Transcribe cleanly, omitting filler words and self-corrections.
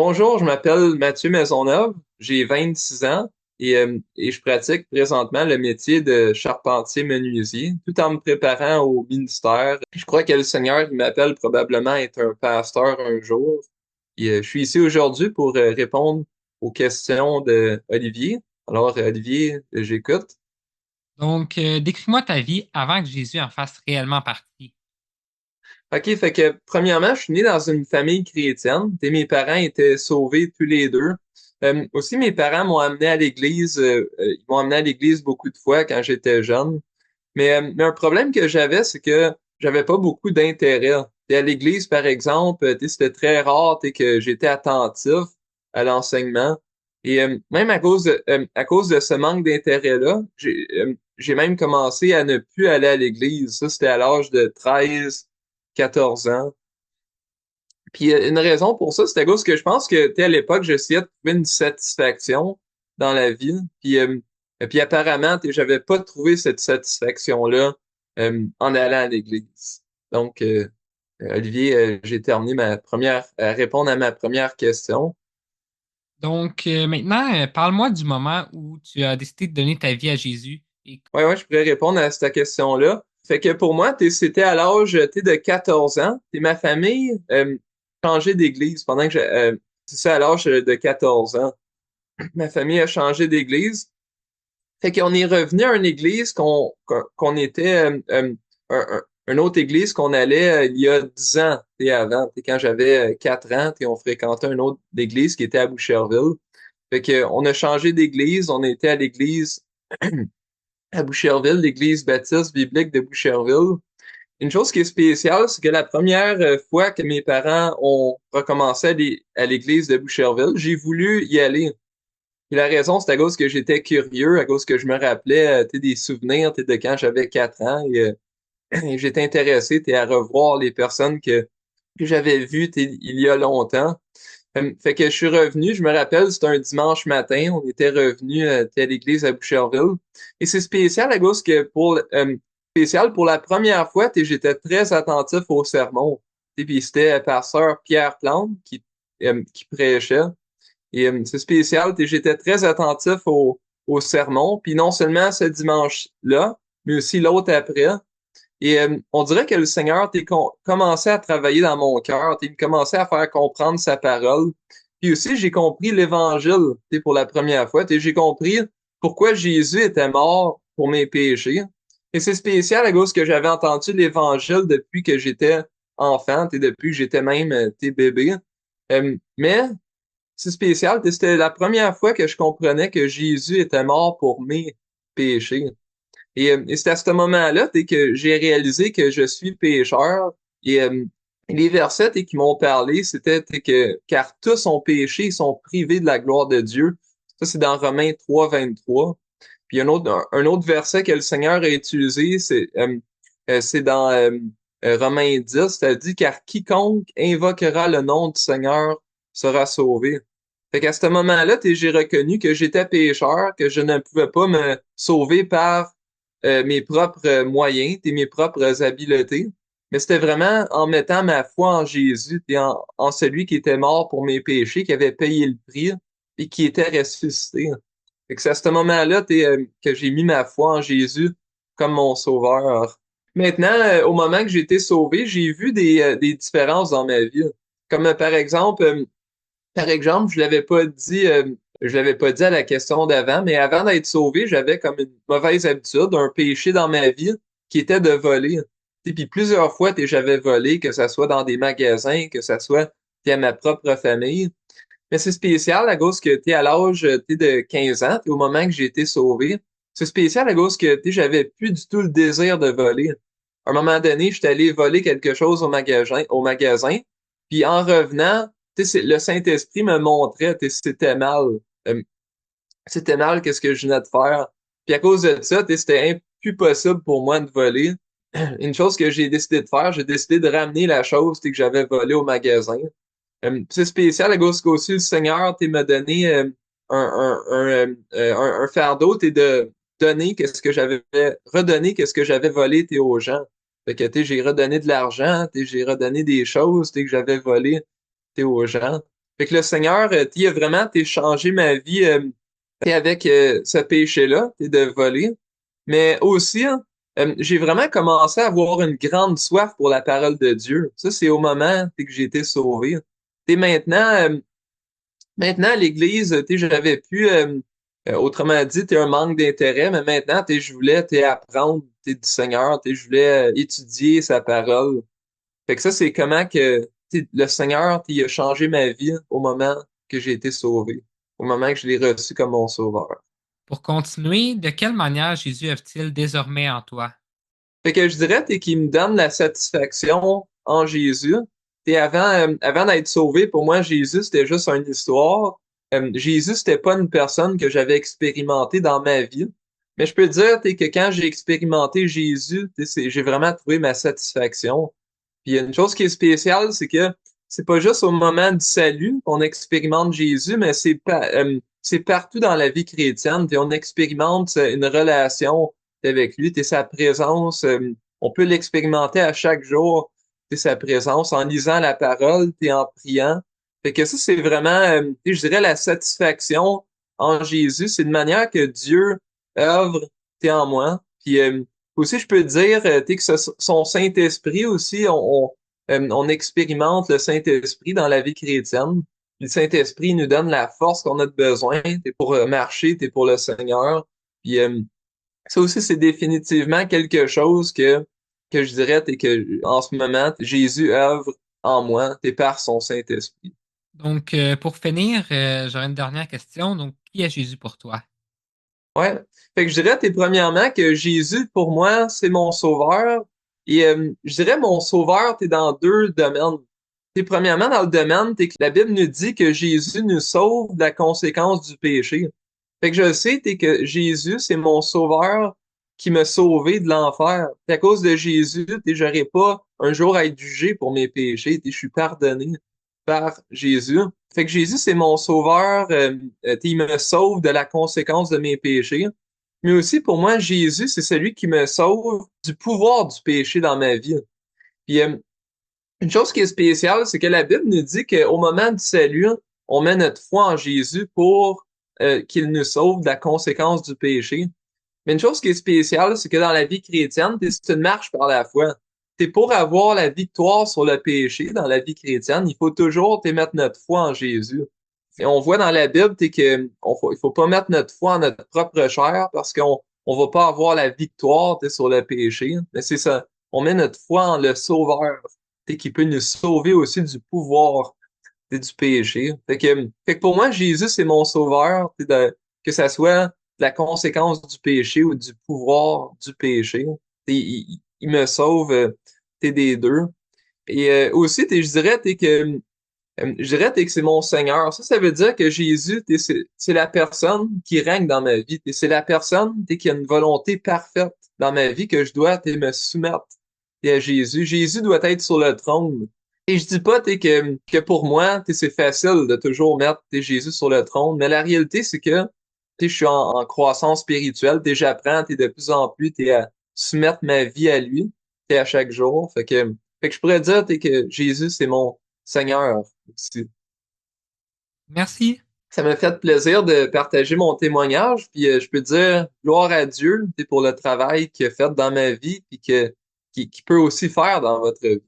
Bonjour, je m'appelle Mathieu Maisonneuve, j'ai 26 ans et je pratique présentement le métier de charpentier-menuisier tout en me préparant au ministère. Je crois que le Seigneur il m'appelle probablement être un pasteur un jour. Je suis ici aujourd'hui pour répondre aux questions de Olivier. Alors, Olivier, j'écoute. Donc, décris-moi ta vie avant que Jésus en fasse réellement partie. OK, fait que premièrement, je suis né dans une famille chrétienne. Et mes parents étaient sauvés tous les deux. Aussi, mes parents m'ont amené à l'église. Ils m'ont amené à l'église beaucoup de fois quand j'étais jeune. Mais un problème que j'avais, c'est que j'avais pas beaucoup d'intérêt. À l'église, par exemple, c'était très rare que j'étais attentif à l'enseignement. Et même à cause de ce manque d'intérêt-là, j'ai même commencé à ne plus aller à l'église. Ça, c'était à l'âge de 14 ans. Puis une raison pour ça, c'était à cause que je pense que à l'époque, j'essayais de trouver une satisfaction dans la vie. Puis apparemment, j'avais pas trouvé cette satisfaction-là en allant à l'église. Donc, Olivier, j'ai terminé ma première à répondre à ma première question. Donc, maintenant, parle-moi du moment où tu as décidé de donner ta vie à Jésus. Ouais, je pourrais répondre à cette question-là. Fait que pour moi, c'était à l'âge de 14 ans. Ma famille changeait d'église pendant que c'est ça à l'âge de 14 ans. Ma famille a changé d'église. Fait qu'on est revenu à une église qu'on était une autre église qu'on allait il y a 10 ans avant. Quand j'avais 4 ans, on fréquentait une autre église qui était à Boucherville. Fait que on a changé d'église, on était à l'église à Boucherville, l'église baptiste biblique de Boucherville. Une chose qui est spéciale, c'est que la première fois que mes parents ont recommencé à l'église de Boucherville, j'ai voulu y aller. Puis la raison, c'est à cause que j'étais curieux, à cause que je me rappelais des souvenirs de quand j'avais 4 ans et j'étais intéressé à revoir les personnes que j'avais vues il y a longtemps. Fait que je suis revenu, je me rappelle, c'était un dimanche matin, on était revenu à l'église à Boucherville. Et c'est spécial à cause que spécial pour la première fois, j'étais très attentif au sermon. Puis c'était pasteur Pierre Plante qui prêchait. Et c'est spécial, j'étais très attentif au sermon, puis non seulement ce dimanche-là, mais aussi l'autre après. Et on dirait que le Seigneur commençait à travailler dans mon cœur, il commençait à faire comprendre sa parole. Puis aussi, j'ai compris l'Évangile pour la première fois. J'ai compris pourquoi Jésus était mort pour mes péchés. Et c'est spécial à cause que j'avais entendu l'Évangile depuis que j'étais enfant, depuis que j'étais même bébé. Mais c'est spécial. C'était la première fois que je comprenais que Jésus était mort pour mes péchés. Et c'est à ce moment-là que j'ai réalisé que je suis pécheur. Et les versets qui m'ont parlé, c'était que car tous ont péché, ils sont privés de la gloire de Dieu. Ça, c'est dans Romains 3, 23. Puis un autre verset que le Seigneur a utilisé, c'est dans Romains 10, ça dit, car quiconque invoquera le nom du Seigneur sera sauvé. Fait qu'à ce moment-là, j'ai reconnu que j'étais pécheur, que je ne pouvais pas me sauver par mes propres moyens, mes propres habiletés. Mais c'était vraiment en mettant ma foi en Jésus et en celui qui était mort pour mes péchés, qui avait payé le prix et qui était ressuscité. Fait que c'est à ce moment-là que j'ai mis ma foi en Jésus comme mon sauveur. Maintenant, au moment que j'ai été sauvé, j'ai vu des différences dans ma vie. Comme par exemple, je l'avais pas dit à la question d'avant, mais avant d'être sauvé, j'avais comme une mauvaise habitude, un péché dans ma vie qui était de voler. Puis plusieurs fois, j'avais volé, que ça soit dans des magasins, que ça soit à ma propre famille. Mais c'est spécial à cause que à l'âge de 15 ans, au moment que j'ai été sauvé. C'est spécial à cause que j'avais plus du tout le désir de voler. À un moment donné, j'étais allé voler quelque chose au magasin, puis en revenant, le Saint-Esprit me montrait, c'était mal. Euh, C'était mal qu'est-ce que je venais de faire. Puis à cause de ça, c'était plus possible pour moi de voler. Une chose que j'ai décidé de faire, j'ai décidé de ramener la chose que j'avais volée au magasin. C'est spécial à cause qu'aussi le Seigneur m'a donné un fardeau de donner qu'est-ce que j'avais redonné qu'est-ce que j'avais volé aux gens. Fait que j'ai redonné de l'argent, j'ai redonné des choses que j'avais volé aux gens. Fait que le Seigneur, il a vraiment t'es changé ma vie t'es avec ce péché-là, t'es de voler. Mais aussi, hein, j'ai vraiment commencé à avoir une grande soif pour la parole de Dieu. Ça, c'est au moment t'sais, que j'ai été sauvé. T'es maintenant, à l'église, j'avais pu, autrement dit, t'es un manque d'intérêt, mais maintenant, je voulais, apprendre, du Seigneur, je voulais étudier sa parole. Fait que ça, c'est comment que, le Seigneur, il a changé ma vie au moment que j'ai été sauvé, au moment que je l'ai reçu comme mon sauveur. Pour continuer, de quelle manière Jésus œuvre-t-il désormais en toi? Fait que je dirais, qu'il me donne la satisfaction en Jésus. Avant d'être sauvé, pour moi, Jésus, c'était juste une histoire. Jésus, c'était pas une personne que j'avais expérimentée dans ma vie. Mais je peux dire, que quand j'ai expérimenté Jésus, j'ai vraiment trouvé ma satisfaction. Puis il y a une chose qui est spéciale, c'est que c'est pas juste au moment du salut qu'on expérimente Jésus, mais c'est partout dans la vie chrétienne. Puis on expérimente une relation avec lui, t'es sa présence, on peut l'expérimenter à chaque jour, t'es sa présence en lisant la parole, t'es en priant. Fait que ça, c'est vraiment, je dirais, la satisfaction en Jésus. C'est une manière que Dieu œuvre, t'es en moi. Puis aussi, je peux dire, que son Saint-Esprit aussi, on expérimente le Saint-Esprit dans la vie chrétienne. Le Saint-Esprit nous donne la force qu'on a de besoin. T'es pour marcher, t'es pour le Seigneur. Puis ça aussi, c'est définitivement quelque chose que je dirais, que en ce moment, Jésus œuvre en moi, t'es par son Saint-Esprit. Donc, pour finir, j'aurais une dernière question. Donc, qui est Jésus pour toi? Ouais. Fait que je dirais, premièrement, que Jésus, pour moi, c'est mon sauveur. Et je dirais, mon sauveur, t'es dans deux domaines. Premièrement, dans le domaine, que la Bible nous dit que Jésus nous sauve de la conséquence du péché. Fait que je sais, que Jésus, c'est mon sauveur qui m'a sauvé de l'enfer. À cause de Jésus, j'aurais pas un jour à être jugé pour mes péchés. Je suis pardonné par Jésus. Fait que Jésus, c'est mon sauveur. Il me sauve de la conséquence de mes péchés. Mais aussi, pour moi, Jésus, c'est celui qui me sauve du pouvoir du péché dans ma vie. Puis, une chose qui est spéciale, c'est que la Bible nous dit qu'au moment du salut, on met notre foi en Jésus pour qu'il nous sauve de la conséquence du péché. Mais une chose qui est spéciale, c'est que dans la vie chrétienne, c'est une marche par la foi. Pour avoir la victoire sur le péché dans la vie chrétienne, il faut toujours mettre notre foi en Jésus. Et on voit dans la Bible il faut pas mettre notre foi en notre propre chair parce qu'on va pas avoir la victoire sur le péché. Mais c'est ça. On met notre foi en le Sauveur, qui peut nous sauver aussi du pouvoir du péché. Fait que pour moi, Jésus, c'est mon sauveur, que ça soit de la conséquence du péché ou du pouvoir du péché. Il me sauve des deux. Et aussi, je dirais que c'est mon Seigneur. Ça veut dire que Jésus, c'est la personne qui règne dans ma vie. C'est la personne qui a une volonté parfaite dans ma vie que je dois me soumettre à Jésus. Jésus doit être sur le trône. Et je dis pas que pour moi, c'est facile de toujours mettre Jésus sur le trône, mais la réalité, c'est que je suis en croissance spirituelle, j'apprends de plus en plus à soumettre ma vie à lui à chaque jour. Fait que je pourrais dire que Jésus, c'est mon Seigneur aussi. Merci. Ça m'a fait plaisir de partager mon témoignage, puis je peux dire gloire à Dieu pour le travail qu'il a fait dans ma vie, puis qui peut aussi faire dans votre vie.